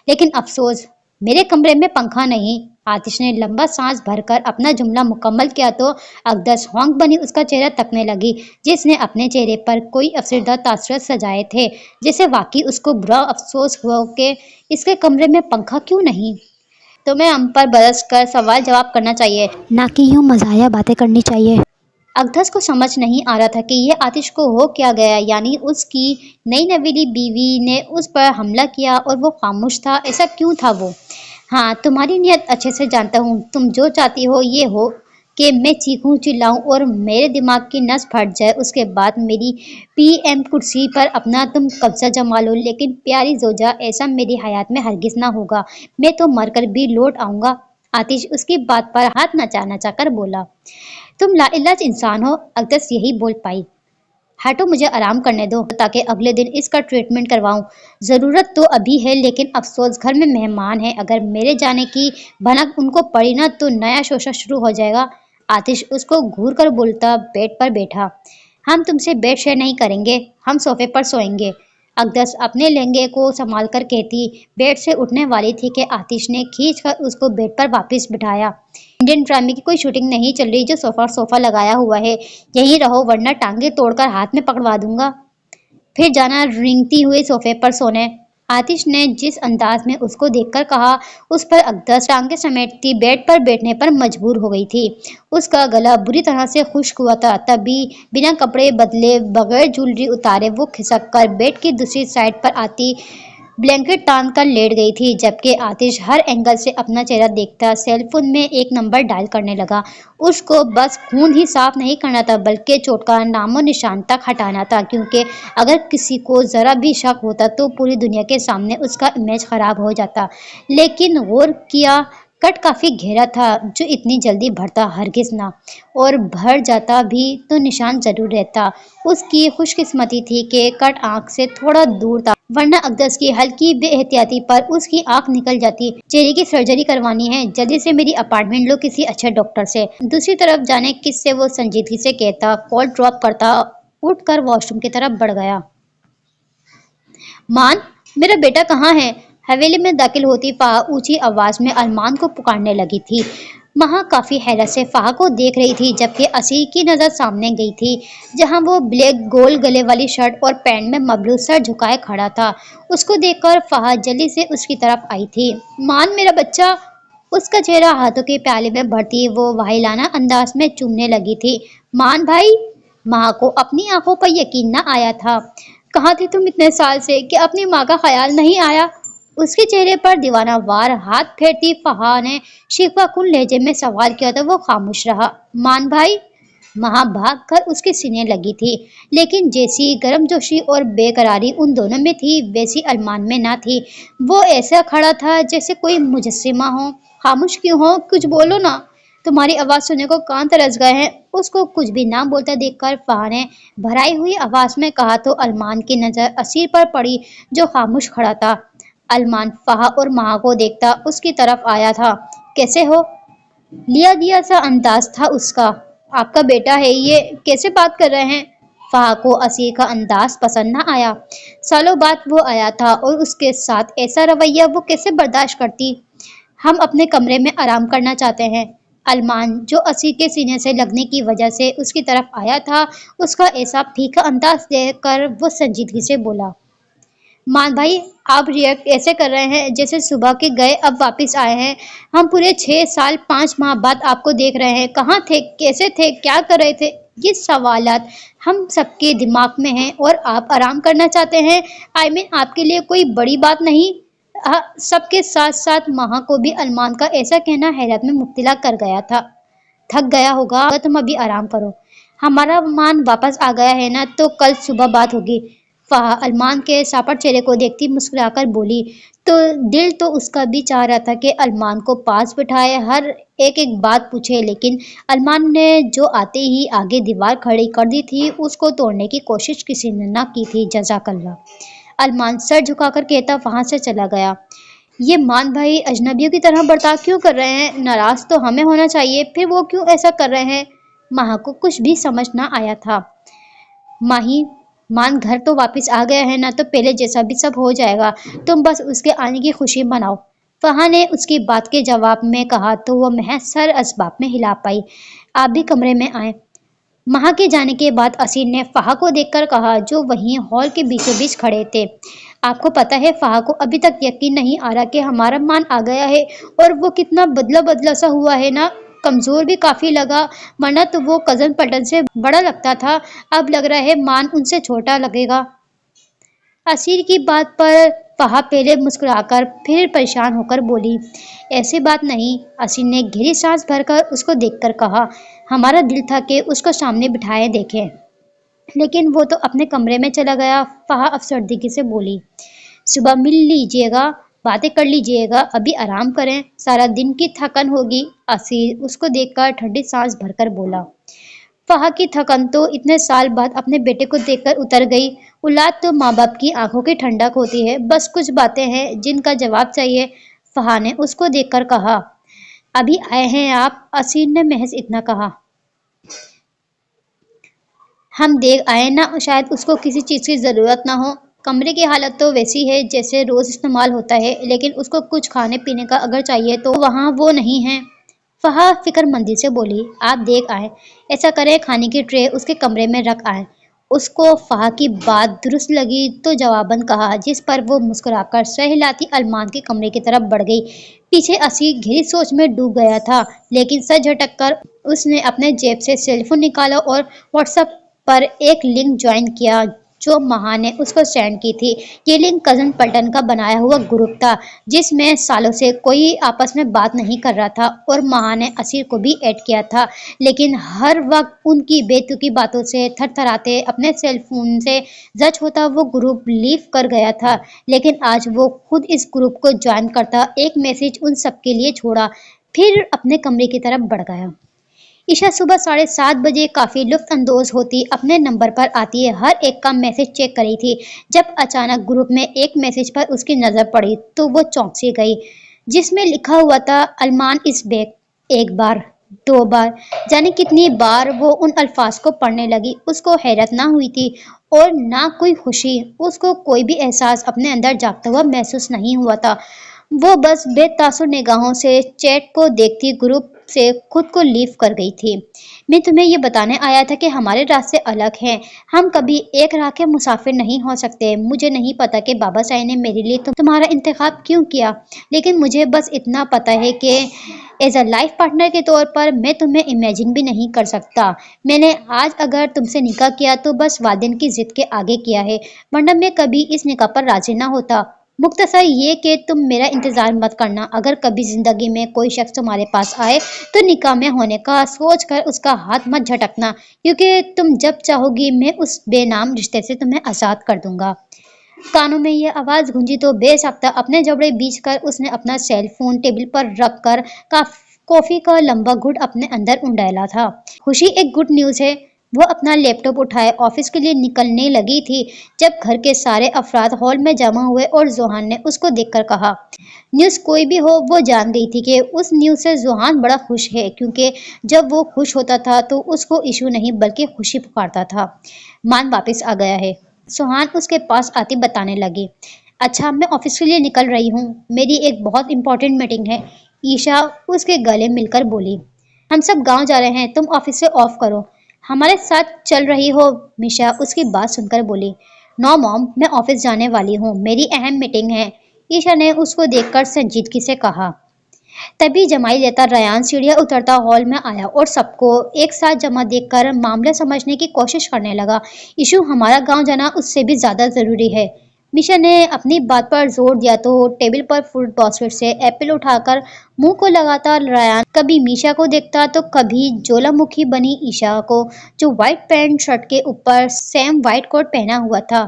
लेकिन अफसोस मेरे कमरे में पंखा नहीं। आतिश ने लंबा सांस भरकर अपना जुमला मुकम्मल किया तो अकदस हौंक बनी उसका चेहरा तकने लगी, जिसने अपने चेहरे पर कोई अफसरदा तासुरात सजाए थे, जैसे वाकई उसको बुरा अफसोस हुआ कि इसके कमरे में पंखा क्यों नहीं। तुम्हें हम पर बरस कर सवाल जवाब करना चाहिए, ना कि यूं मजाया बातें करनी चाहिए। अकदस को समझ नहीं आ रहा था कि यह आतिश को हो क्या गया, यानी उसकी नई नवेली बीवी ने उस पर हमला किया और वो खामोश था। ऐसा क्यों था वो? हाँ, तुम्हारी नीयत अच्छे से जानता हूँ। तुम जो चाहती हो ये हो कि मैं चीखूं चिल्लाऊं और मेरे दिमाग की नस फट जाए, उसके बाद मेरी पीएम कुर्सी पर अपना तुम कब्जा जमा लो। लेकिन प्यारी जोजा, ऐसा मेरी हयात में हरगिज ना होगा। मैं तो मरकर भी लौट आऊंगा। आतिश उसकी बात पर हाथ नचा नचा कर बोला, तुम लाइलाज इंसान हो। अकदस यही बोल पाई। हटो, मुझे आराम करने दो ताकि अगले दिन इसका ट्रीटमेंट करवाऊं। जरूरत तो अभी है, लेकिन अफसोस घर में मेहमान है। अगर मेरे जाने की भनक उनको पड़ी ना तो नया शोषण शुरू हो जाएगा। आतिश उसको घूर कर बोलता बेड पर बैठा, हम तुमसे बेड शेयर नहीं करेंगे, हम सोफे पर सोएंगे। अकदस अपने लहंगे को संभाल कर कहती बेड से उठने वाली थी कि आतिश ने खींच कर उसको बेड पर वापस बिठाया। इंडियन ड्रामे की कोई शूटिंग नहीं चल रही जो सोफा लगाया हुआ है। यहीं रहो वरना टांगे तोड़कर हाथ में पकड़वा दूंगा। फिर जाना रेंगती हुए सोफे पर सोने। आतिश ने जिस अंदाज में उसको देखकर कहा, उस पर अकदस टांगे समेटती बेड पर बैठने पर मजबूर हो गई थी। उसका गला बुरी तरह से खुश्क हुआ था, तभी बिना कपड़े बदले बगैर ज्वेलरी उतारे वो खिसक कर बेड की दूसरी साइड पर आती ब्लैंकेट तान कर लेट गई थी, जबकि आतिश हर एंगल से अपना चेहरा देखता सेल फोन में एक नंबर डायल करने लगा। उसको बस खून ही साफ नहीं करना था बल्कि चोट का नामो निशान तक हटाना था, क्योंकि अगर किसी को जरा भी शक होता तो पूरी दुनिया के सामने उसका इमेज खराब हो जाता। लेकिन गौर किया, कट काफी गहरा था जो इतनी जल्दी भरता हरगिज ना, और भर जाता भी तो निशान जरूर रहता। उसकी खुशकिस्मती थी कि कट आंख से थोड़ा दूर था, वरना अकदस की हल्की बेएहतियाती पर उसकी आंख निकल जाती। चेहरे की सर्जरी करवानी है, जल्दी से मेरी अपार्टमेंट लो किसी अच्छे डॉक्टर से। दूसरी तरफ जाने किससे वो संजीदगी से कहता, कॉल ड्रॉप करता, उठकर वॉशरूम की तरफ बढ़ गया। मान, मेरा बेटा कहाँ है? हवेली में दाखिल होती फाहा ऊंची आवाज में अरमान को पुकारने लगी थी। महा काफी हैरत से फाहा को देख रही थी, जबकि असीर की नजर सामने गई थी जहां वो ब्लैक गोल गले वाली शर्ट और पैंट में मबलूल सर झुकाए खड़ा था। उसको देखकर फाहा जल्दी से उसकी तरफ आई थी। मान, मेरा बच्चा। उसका चेहरा हाथों के प्याले में भरती वो वाहिलाना अंदाज में चूमने लगी थी। मान भाई। माँ को अपनी आंखों पर यकीन न आया था। कहाँ थी तुम इतने साल से कि अपनी माँ का ख्याल नहीं आया? उसके चेहरे पर दीवाना वार हाथ फेरती फहा ने शिकवा-कुन लहजे में सवाल किया तो वो खामोश रहा। मान भाई। महा भाग कर उसके सीने लगी थी, लेकिन जैसी गर्मजोशी और बेकरारी उन दोनों में थी वैसी अरमान में ना थी। वो ऐसा खड़ा था जैसे कोई मुजस्सिमा हो। खामोश क्यों हो? कुछ बोलो ना। तुम्हारी आवाज सुनने को कान तरस गए हैं। उसको कुछ भी ना बोलता देखकर फहा ने भराई हुई आवाज में कहा तो अरमान की नजर असीर पर पड़ी जो खामोश खड़ा था। अरमान फहा और महा को देखता उसकी तरफ आया था। कैसे हो? लिया दिया सा अंदाज था उसका। आपका बेटा है ये, कैसे बात कर रहे हैं? फहा को असीर का अंदाज पसंद ना आया। सालों बाद वो आया था और उसके साथ ऐसा रवैया वो कैसे बर्दाश्त करती? हम अपने कमरे में आराम करना चाहते हैं। अरमान, जो असीर के सीने से लगने की वजह से उसकी तरफ आया था, उसका ऐसा फीका अंदाज देखकर वो संजीदगी से बोला। मान भाई, आप रिएक्ट ऐसे कर रहे हैं जैसे सुबह के गए अब वापस आए हैं। हम पूरे 6 साल 5 माह बाद आपको देख रहे हैं। कहाँ थे? कैसे थे? क्या कर रहे थे? ये सवालात हम सबके दिमाग में हैं और आप आराम करना चाहते हैं। आपके लिए कोई बड़ी बात नहीं। सबके साथ साथ महा को भी अरमान का ऐसा कहना हैरत में मुब्तला कर गया था। थक गया होगा, तुम अभी आराम करो। हमारा मान वापस आ गया है ना, तो कल सुबह बात होगी। फहा अरमान के सापट चेहरे को देखती मुस्कुराकर बोली। तो दिल तो उसका भी चाह रहा था कि अरमान को पास बिठाए, हर एक एक बात पूछे, लेकिन अरमान ने जो आते ही आगे दीवार खड़ी कर दी थी, उसको तोड़ने की कोशिश किसी ने ना की थी। जज़ाकल्लाह। अरमान सर झुकाकर कहता वहां से चला गया। ये मान भाई अजनबियों की तरह बर्ताव क्यों कर रहे हैं? नाराज तो हमें होना चाहिए, फिर वो क्यों ऐसा कर रहे हैं? माँ को कुछ भी समझ ना आया था। माही, मान घर तो वापस आ गया है ना, तो पहले जैसा भी सब हो जाएगा। तुम बस उसके आने की खुशी मनाओ। फहा ने उसकी बात के जवाब में कहा तो वो महज सर असबाब में हिला पाई। आप भी कमरे में आए। महा के जाने के बाद असीर ने फहा को देखकर कहा, जो वहीं हॉल के बीचों बीच खड़े थे। आपको पता है, फहा को अभी तक यकीन नहीं आ रहा कि हमारा मान आ गया है, और वो कितना बदला बदला सा हुआ है ना। कमजोर भी काफी लगा, वरना तो वो कजन पटन से बड़ा लगता था। अब लग रहा है मान उनसे छोटा लगेगा। असीर की बात पर फहा पहले मुस्कुराकर फिर परेशान होकर बोली, ऐसी बात नहीं। असीर ने गहरी सांस भरकर उसको देखकर कहा, हमारा दिल था कि उसको सामने बिठाए देखें, लेकिन वो तो अपने कमरे में चला गया। फहा अफसरदगी से बोली, सुबह मिल लीजिएगा, बातें कर लीजिएगा, अभी आराम करें, सारा दिन की थकन होगी। असीर उसको देखकर ठंडी सांस भरकर बोला। फहा की थकन तो इतने साल बाद अपने बेटे को देखकर उतर गई। औलाद तो माँ बाप की आंखों की ठंडक होती है। बस कुछ बातें हैं जिनका जवाब चाहिए। फहा ने उसको देखकर कहा। अभी आए हैं आप? असीर ने महज इतना कहा। हम देख आए ना, शायद उसको किसी चीज की जरूरत ना हो। कमरे की हालत तो वैसी है जैसे रोज इस्तेमाल होता है, लेकिन उसको कुछ खाने पीने का अगर चाहिए तो वहाँ वो नहीं है। फहा फिक्रमंदी से बोली, आप देख आए, ऐसा करें खाने की ट्रे उसके कमरे में रख आए। उसको फहा की बात दुरुस्त लगी तो जवाबन कहा, जिस पर वो मुस्कुराकर सर हिलाती अरमान के कमरे की तरफ बढ़ गई। पीछे असीर गहरी सोच में डूब गया था, लेकिन सर झटक कर उसने अपने जेब से सेलफोन निकाला और व्हाट्सएप पर एक लिंक ज्वाइन किया जो महा ने उसको सेंड की थी। ये लिंक कजन पल्टन का बनाया हुआ ग्रुप था, जिसमें सालों से कोई आपस में बात नहीं कर रहा था, और महा ने असीर को भी ऐड किया था, लेकिन हर वक्त उनकी बेतुकी बातों से थरथराते अपने सेल फोन से जज होता वो ग्रुप लीव कर गया था। लेकिन आज वो खुद इस ग्रुप को ज्वाइन करता, एक मैसेज उन सबके लिए छोड़ा, फिर अपने कमरे की तरफ बढ़ गया। ईशा सुबह 7:30 बजे काफी लुफ्त अंदोज होती अपने नंबर पर आती है, हर एक का मैसेज चेक करी थी। जब अचानक ग्रुप में एक मैसेज पर उसकी नजर पड़ी तो वो चौंक सी गई, जिसमें लिखा हुआ था, अरमान इज बैक। एक बार, दो बार, जाने कितनी बार वो उन अल्फाज को पढ़ने लगी। उसको हैरत ना हुई थी और ना कोई खुशी। उसको कोई भी एहसास अपने अंदर जागता हुआ महसूस नहीं हुआ था। वो बस बेतासुर निगाहों से चैट को देखती ग्रुप से खुद को लीव कर गई थी। मैं तुम्हें ये बताने आया था कि हमारे रास्ते अलग हैं। हम कभी एक राह के मुसाफिर नहीं हो सकते। मुझे नहीं पता कि बाबा साईं ने मेरे लिए तुम्हारा इंतखाब क्यों किया, लेकिन मुझे बस इतना पता है कि एज अ लाइफ पार्टनर के तौर पर मैं तुम्हें इमेजिन भी नहीं कर सकता। मैंने आज अगर तुमसे निकाह किया तो बस वालिदैन की जिद के आगे किया है, वरना मैं कभी इस निकाह पर राजी ना होता। मुख्तसर ये कि तुम मेरा इंतजार मत करना। अगर कभी जिंदगी में कोई शख्स तुम्हारे पास आए तो निकाह में होने का सोच कर उसका हाथ मत झटकना, क्योंकि तुम जब चाहोगी मैं उस बेनाम रिश्ते से तुम्हें आजाद कर दूंगा। कानों में ये आवाज गूंजी तो बेसाख्ता अपने जबड़े बीच कर उसने अपना सेल फोन टेबल पर रख कर कॉफी का लंबा घुट अपने अंदर उंडेला था। खुशी, एक गुड न्यूज है। वो अपना लैपटॉप उठाए ऑफिस के लिए निकलने लगी थी, जब घर के सारे अफराद हॉल में जमा हुए और जोहान ने उसको देखकर कहा, न्यूज़ कोई भी हो, वो जान गई थी कि उस न्यूज़ से जोहान बड़ा खुश है, क्योंकि जब वो खुश होता था तो उसको इशू नहीं बल्कि खुशी पुकारता था। मान वापस आ गया है। सोहान उसके पास आती बताने लगी, अच्छा मैं ऑफिस के लिए निकल रही हूँ, मेरी एक बहुत इंपॉर्टेंट मीटिंग है। ईशा उसके गले मिलकर बोली, हम सब गांव जा रहे हैं, तुम ऑफिस से ऑफ करो, हमारे साथ चल रही हो? मिशा उसकी बात सुनकर बोली, नो मॉम, मैं ऑफिस जाने वाली हूँ, मेरी अहम मीटिंग है। ईशा ने उसको देखकर संजीदगी से कहा। तभी जमाई लेता रयान सीढ़ियाँ उतरता हॉल में आया और सबको एक साथ जमा देखकर मामला समझने की कोशिश करने लगा। इशू, हमारा गांव जाना उससे भी ज्यादा जरूरी है। मिशा ने अपनी बात पर जोर दिया तो टेबल पर फूड बास्केट से एप्पल उठाकर मुंह को लगाता रायान कभी मीशा को देखता तो कभी ज्वालामुखी बनी ईशा को, जो व्हाइट पैंट शर्ट के ऊपर सेम व्हाइट कोट पहना हुआ था।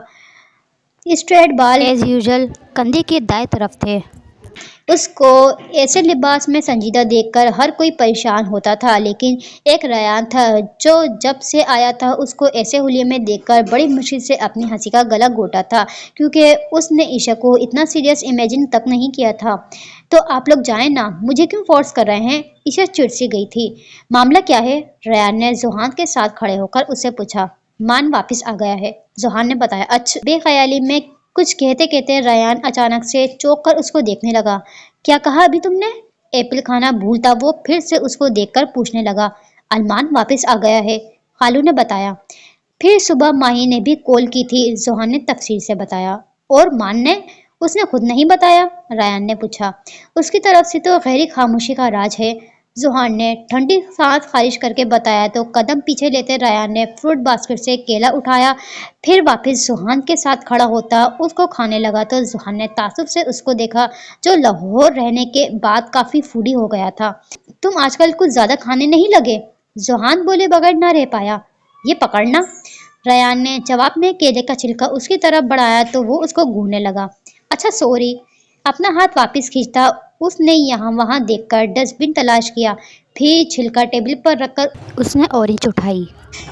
स्ट्रेट बाल एज यूजुअल कंधे के दाएं तरफ थे। उसको ऐसे लिबास में संजीदा देखकर हर कोई परेशान होता था, लेकिन एक रायान था जो जब से आया था उसको ऐसे हुलिये में देखकर बड़ी मुश्किल से अपनी हंसी का गला घोटा था, क्योंकि उसने ईशा को इतना सीरियस इमेजिन तक नहीं किया था। तो आप लोग जाएं ना, मुझे क्यों फोर्स कर रहे हैं? ईशा चिढ़ सी गई थी। मामला क्या है? रायान ने जोहान के साथ खड़े होकर उससे पूछा। मान वापस आ गया है, जोहान ने बताया। अच्छा। बेख्याली में कुछ कहते कहते रायान अचानक से चौंक कर उसको देखने लगा। क्या कहा अभी तुमने? एप्पल खाना भूलता वो फिर से उसको देखकर पूछने लगा। अरमान वापस आ गया है, खालू ने बताया। फिर सुबह माही ने भी कॉल की थी, जोहान ने तफसील से बताया। और मान ने? उसने खुद नहीं बताया, रायान ने पूछा। उसकी तरफ से तो गहरी खामोशी का राज है, जोहान ने ठंडी सांस खारिज करके बताया। तो कदम पीछे लेते रायान ने फ्रूट बास्केट से केला उठाया, फिर वापस जोहान के साथ खड़ा होता उसको खाने लगा। तो जोहान ने तासुब से उसको देखा, जो लाहौर रहने के बाद काफी फूडी हो गया था। तुम आजकल कुछ ज्यादा खाने नहीं लगे, जोहान बोले बगैर ना रह पाया। ये पकड़ना। रायान ने जवाब में केले का छिलका उसकी तरफ बढ़ाया तो वो उसको घूरने लगा। अच्छा सॉरी। अपना हाथ वापस खींचता उसने यहाँ वहाँ देखकर डस्टबिन तलाश किया, फिर छिलका टेबल पर रखकर उसने ऑरेंज उठाई।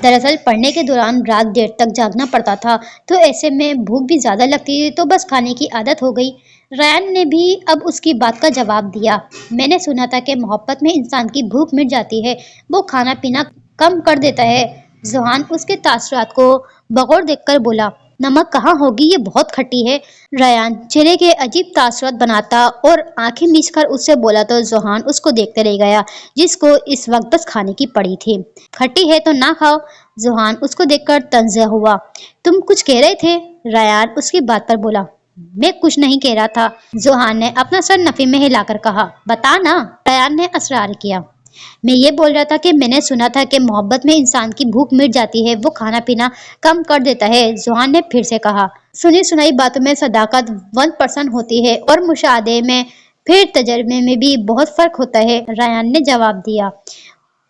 दरअसल पढ़ने के दौरान रात देर तक जागना पड़ता था, तो ऐसे में भूख भी ज्यादा लगती थी, तो बस खाने की आदत हो गई। रायन ने भी अब उसकी बात का जवाब दिया। मैंने सुना था कि मोहब्बत में इंसान की भूख मिट जाती है, वो खाना पीना कम कर देता है। जोहान उसके तासरात को बगौर देखकर बोला। नमक कहाँ होगी, ये बहुत खट्टी है। रायान चेहरे के अजीब तासरात बनाता और आंखें मीच कर उससे बोला तो जोहान उसको देखते रह गया, जिसको इस वक्त बस खाने की पड़ी थी। खट्टी है तो ना खाओ। जोहान उसको देखकर तंज़ हुआ। तुम कुछ कह रहे थे? रायान उसकी बात पर बोला। मैं कुछ नहीं कह रहा था, जोहान ने अपना सर नफी में हिलाकर कहा। बता ना, रायान ने असरार किया। मैं ये बोल रहा था कि मैंने सुना था कि मोहब्बत में इंसान की भूख मिट जाती है, वो खाना पीना कम कर देता है, जोहान ने फिर से कहा। सुनी सुनाई बातों में सदाकत 1% होती है और मुशाहदे में फिर तजर्बे में भी बहुत फर्क होता है, रायान ने जवाब दिया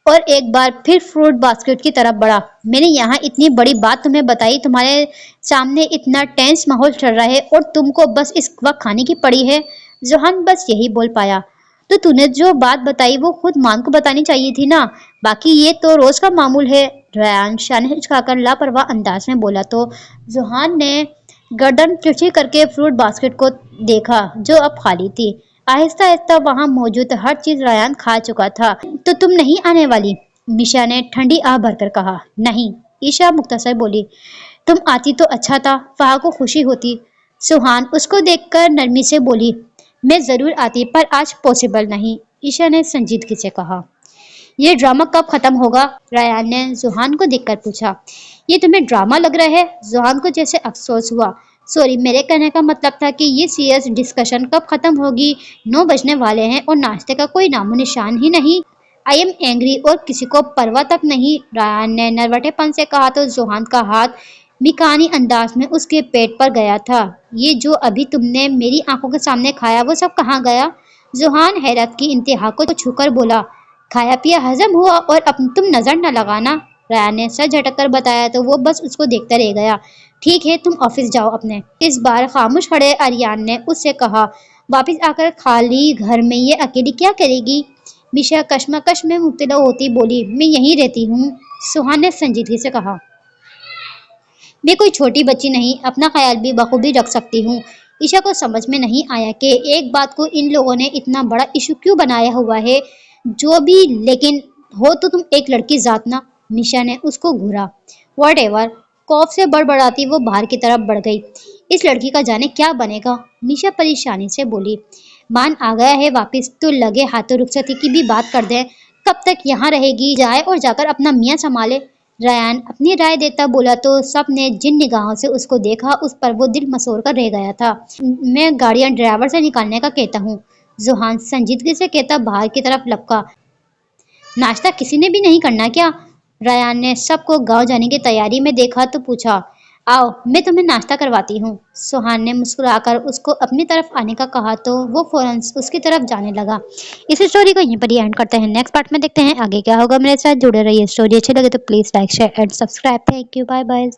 और एक बार फिर फ्रूट बास्केट की तरफ बढ़ा। मैंने यहाँ इतनी बड़ी बात तुम्हें बताई, तुम्हारे सामने इतना टेंस माहौल चल रहा है और तुमको बस इस वक्त खाने की पड़ी है। जोहान बस यही बोल पाया। तो तूने जो बात बताई वो खुद मान को बतानी चाहिए थी ना, बाकी ये तो रोज का मामूल है, रायान शान हिचकाकर लापरवाह अंदाज में बोला। तो जोहान ने गर्दन तिरछी करके फ्रूट बास्केट को देखा, जो अब खाली थी। आहिस्ता आहिस्ता वहां मौजूद हर चीज रायान खा चुका था। तो तुम नहीं आने वाली? मिशा ने ठंडी आह भरकर कहा। नहीं, ईशा मुख्तसर बोली। तुम आती तो अच्छा था, फहा को खुशी होती। सुहान उसको देखकर नरमी से बोली। मैं जरूर आती, पर आज पॉसिबल नहीं, ईशा ने संजीदगी से कहा। ये ड्रामा कब खत्म होगा? रायान ने जोहान को देखकर पूछा। ये तुम्हें ड्रामा लग रहा है? जोहान को जैसे अफसोस हुआ। सॉरी, मेरे कहने का मतलब था कि ये सीरियस डिस्कशन कब खत्म होगी? 9 बजने वाले हैं और नाश्ते का कोई नामो निशान ही नहीं। आई एम एंग्री, और किसी को परवाह तक नहीं, रायान ने नरवटेपन से कहा। तो जोहान का हाथ मिकानी अंदाज में उसके पेट पर गया था। ये जो अभी तुमने मेरी आंखों के सामने खाया, वो सब कहाँ गया? जोहान हैरत की इंतहा को छूकर बोला। खाया पिया हजम हुआ और अब तुम नजर न लगाना, राया ने सर झटक कर बताया। तो वो बस उसको देखता रह गया। ठीक है, तुम ऑफिस जाओ अपने। इस बार खामोश खड़े आर्यन ने उससे कहा। वापिस आकर खाली घर में ये अकेली क्या करेगी? मिशा कश्मकश में मुब्तला होती बोली। मैं यहीं रहती हूँ, सुहान ने संजीदगी से कहा। मैं कोई छोटी बच्ची नहीं, अपना ख्याल भी बखूबी रख सकती हूँ। ईशा को समझ में नहीं आया कि एक बात को इन लोगों ने इतना बड़ा इशू क्यों बनाया हुआ है। जो भी, लेकिन हो तो तुम एक लड़की जात ना, मिशा ने उसको घूरा। वॉट एवर, खौफ से बड़बड़ाती वो बाहर की तरफ बढ़ गई। इस लड़की का जाने क्या बनेगा, मिशा परेशानी से बोली। मान आ गया है वापस, तो लगे हाथों रुखसती की भी बात कर दे। कब तक यहाँ रहेगी? जाए और जाकर अपना मियाँ संभाले। रायान अपनी राय देता बोला। तो सब ने जिन निगाहों से उसको देखा, उस पर वो दिल मसोड़ कर रह गया था। मैं गाड़ियां ड्राइवर से निकालने का कहता हूँ, जोहान संजीदगी से कहता बाहर की तरफ लपका। नाश्ता किसी ने भी नहीं करना क्या? रायान ने सबको गांव जाने की तैयारी में देखा तो पूछा। आओ मैं तुम्हें नाश्ता करवाती हूँ। सुहान ने मुस्कुराकर उसको अपनी तरफ आने का कहा तो वो फौरन उसकी तरफ जाने लगा। इस स्टोरी को यहीं पर ही एंड करते हैं। नेक्स्ट पार्ट में देखते हैं आगे क्या होगा। मेरे साथ जुड़े रहिए। स्टोरी अच्छी लगे तो please like share and subscribe. Thank you. Bye bye.